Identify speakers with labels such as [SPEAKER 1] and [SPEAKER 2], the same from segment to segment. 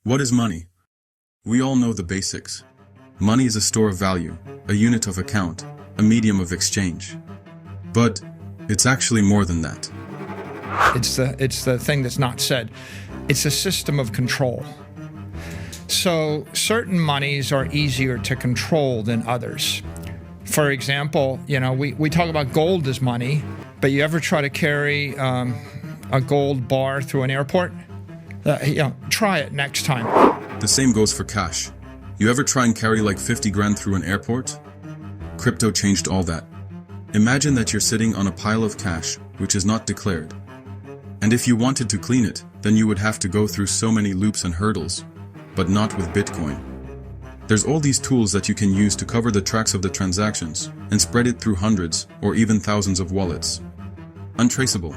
[SPEAKER 1] What is money? We all know the basics. Money is a store of value, a unit of account, a medium of exchange. But it's actually more than that.
[SPEAKER 2] It's the thing that's not said. It's a system of control. So certain monies are easier to control than others. For example, we talk about gold as money, but you ever try to carry a gold bar through an airport? Try it next time.
[SPEAKER 1] The same goes for cash. You ever try and carry like 50 grand through an airport? Crypto changed all that. Imagine that you're sitting on a pile of cash, which is not declared. And if you wanted to clean it, then you would have to go through so many loops and hurdles. But not with Bitcoin. There's all these tools that you can use to cover the tracks of the transactions and spread it through hundreds or even thousands of wallets. Untraceable.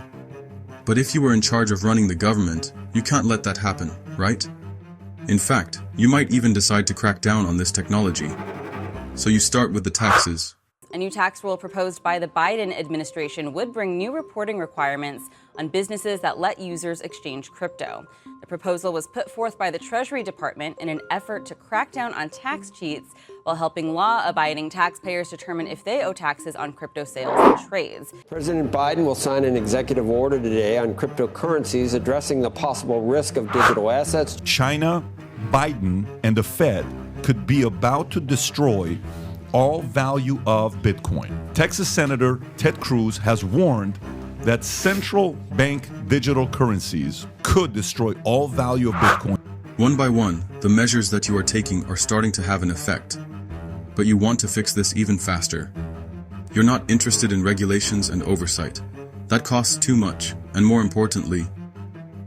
[SPEAKER 1] But if you were in charge of running the government, you can't let that happen, right? In fact, you might even decide to crack down on this technology. So you start with the taxes.
[SPEAKER 3] A new tax rule proposed by the Biden administration would bring new reporting requirements on businesses that let users exchange crypto. The proposal was put forth by the Treasury Department in an effort to crack down on tax cheats while helping law-abiding taxpayers determine if they owe taxes on crypto sales and trades.
[SPEAKER 4] President Biden will sign an executive order today on cryptocurrencies addressing the possible risk of digital assets.
[SPEAKER 5] China, Biden, and the Fed could be about to destroy all value of Bitcoin. Texas Senator Ted Cruz has warned that central bank digital currencies could destroy all value of Bitcoin.
[SPEAKER 1] One by one, the measures that you are taking are starting to have an effect. But you want to fix this even faster. You're not interested in regulations and oversight. That costs too much, and more importantly,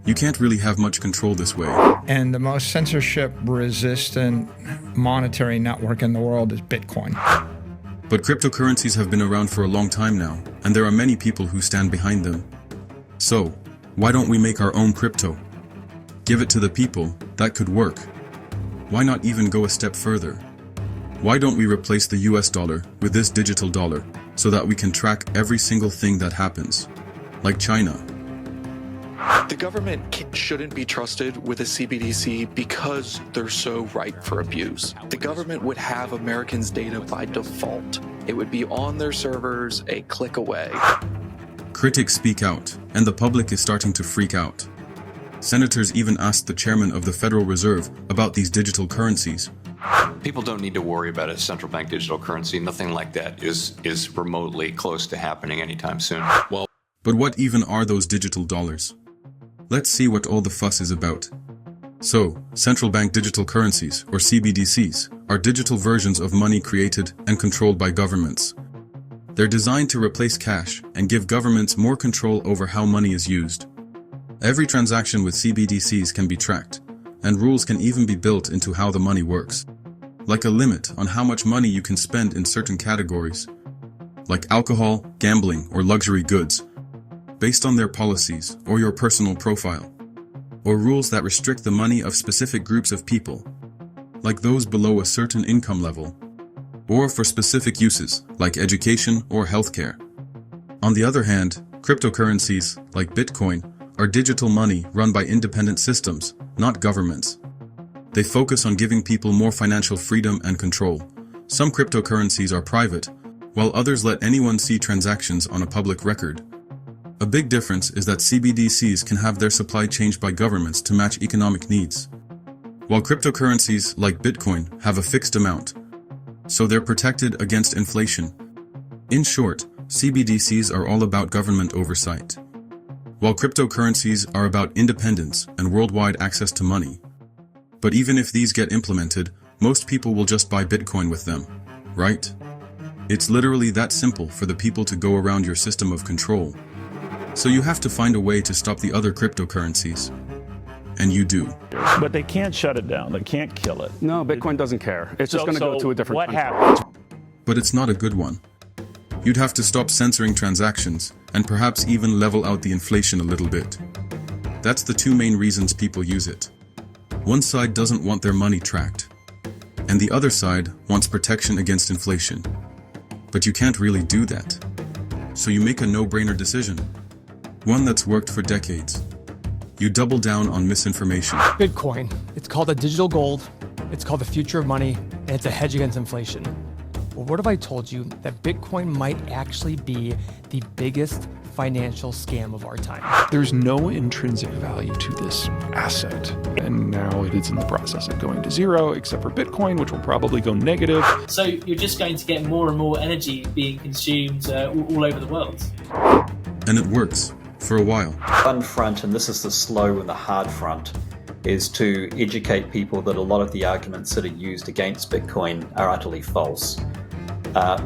[SPEAKER 1] you can't really have much control this way.
[SPEAKER 2] And the most censorship-resistant monetary network in the world is Bitcoin.
[SPEAKER 1] But cryptocurrencies have been around for a long time now, and there are many people who stand behind them. So, why don't we make our own crypto? Give it to the people, that could work. Why not even go a step further? Why don't we replace the US dollar with this digital dollar so that we can track every single thing that happens? Like China.
[SPEAKER 6] The government shouldn't be trusted with a CBDC because they're so ripe for abuse. The government would have Americans' data by default. It would be on their servers a click away.
[SPEAKER 1] Critics speak out, and the public is starting to freak out. Senators even asked the chairman of the Federal Reserve about these digital currencies.
[SPEAKER 7] People don't need to worry about a central bank digital currency. Nothing like that is remotely close to happening anytime soon.
[SPEAKER 1] But what even are those digital dollars? Let's see what all the fuss is about. So, central bank digital currencies, or CBDCs, are digital versions of money created and controlled by governments. They're designed to replace cash and give governments more control over how money is used. Every transaction with CBDCs can be tracked, and rules can even be built into how the money works. Like a limit on how much money you can spend in certain categories, like alcohol, gambling, or luxury goods, based on their policies or your personal profile, or rules that restrict the money of specific groups of people, like those below a certain income level, or for specific uses like education or healthcare. On the other hand, cryptocurrencies, like Bitcoin, are digital money run by independent systems, not governments. They focus on giving people more financial freedom and control. Some cryptocurrencies are private, while others let anyone see transactions on a public record. A big difference is that CBDCs can have their supply changed by governments to match economic needs, while cryptocurrencies like Bitcoin have a fixed amount, so they're protected against inflation. In short, CBDCs are all about government oversight, while cryptocurrencies are about independence and worldwide access to money. But even if these get implemented, most people will just buy Bitcoin with them, right? It's literally that simple for the people to go around your system of control. So you have to find a way to stop the other cryptocurrencies. And you do.
[SPEAKER 8] But they can't shut it down. They can't kill it.
[SPEAKER 9] No, Bitcoin doesn't care. It's just going to go to a different
[SPEAKER 8] what
[SPEAKER 9] country.
[SPEAKER 8] happens?
[SPEAKER 1] But it's not a good one. You'd have to stop censoring transactions and perhaps even level out the inflation a little bit. That's the two main reasons people use it. One side doesn't want their money tracked, and the other side wants protection against inflation. But you can't really do that. So you make a no-brainer decision. One that's worked for decades. You double down on misinformation.
[SPEAKER 10] Bitcoin, It's called a digital gold, it's called the future of money, and it's a hedge against inflation. Well, what if I told you that Bitcoin might actually be the biggest financial scam of our time?
[SPEAKER 11] There's no intrinsic value to this asset, and now it is in the process of going to zero, except for Bitcoin, which will probably go negative.
[SPEAKER 12] So you're just going to get more and more energy being consumed all over the world.
[SPEAKER 1] And it works, for a while.
[SPEAKER 13] One front, and this is the slow and the hard front, is to educate people that a lot of the arguments that are used against Bitcoin are utterly false.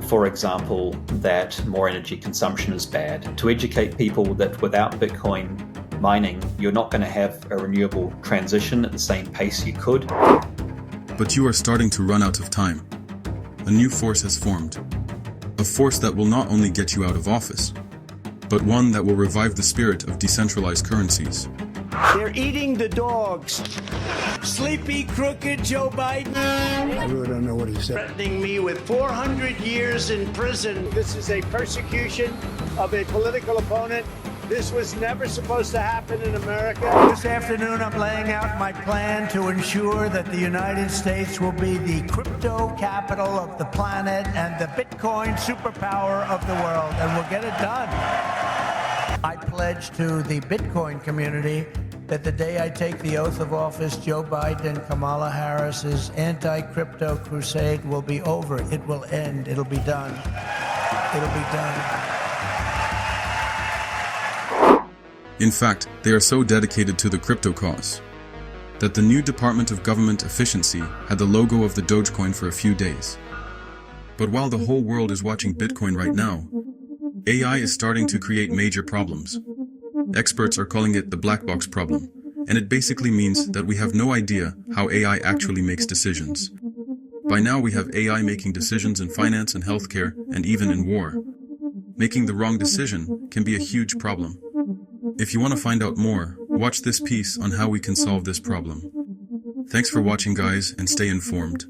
[SPEAKER 13] For example, that more energy consumption is bad. To educate people that without Bitcoin mining, you're not going to have a renewable transition at the same pace you could.
[SPEAKER 1] But you are starting to run out of time. A new force has formed. A force that will not only get you out of office, but one that will revive the spirit of decentralized currencies.
[SPEAKER 14] They're eating the dogs. Sleepy, crooked Joe Biden.
[SPEAKER 15] I really don't know what he said.
[SPEAKER 14] Threatening me with 400 years in prison. This is a persecution of a political opponent. This was never supposed to happen in America.
[SPEAKER 16] This afternoon, I'm laying out my plan to ensure that the United States will be the crypto capital of the planet and the Bitcoin superpower of the world, and we'll get it done. I pledge to the Bitcoin community that the day I take the oath of office, Joe Biden and Kamala Harris's anti-crypto crusade will be over. It will end. It'll be done. It'll be done.
[SPEAKER 1] In fact, they are so dedicated to the crypto cause that the new Department of Government Efficiency had the logo of the Dogecoin for a few days. But while the whole world is watching Bitcoin right now, AI is starting to create major problems. Experts are calling it the black box problem, and it basically means that we have no idea how AI actually makes decisions. By now we have AI making decisions in finance and healthcare and even in war. Making the wrong decision can be a huge problem. If you want to find out more, watch this piece on how we can solve this problem. Thanks for watching, guys, and stay informed.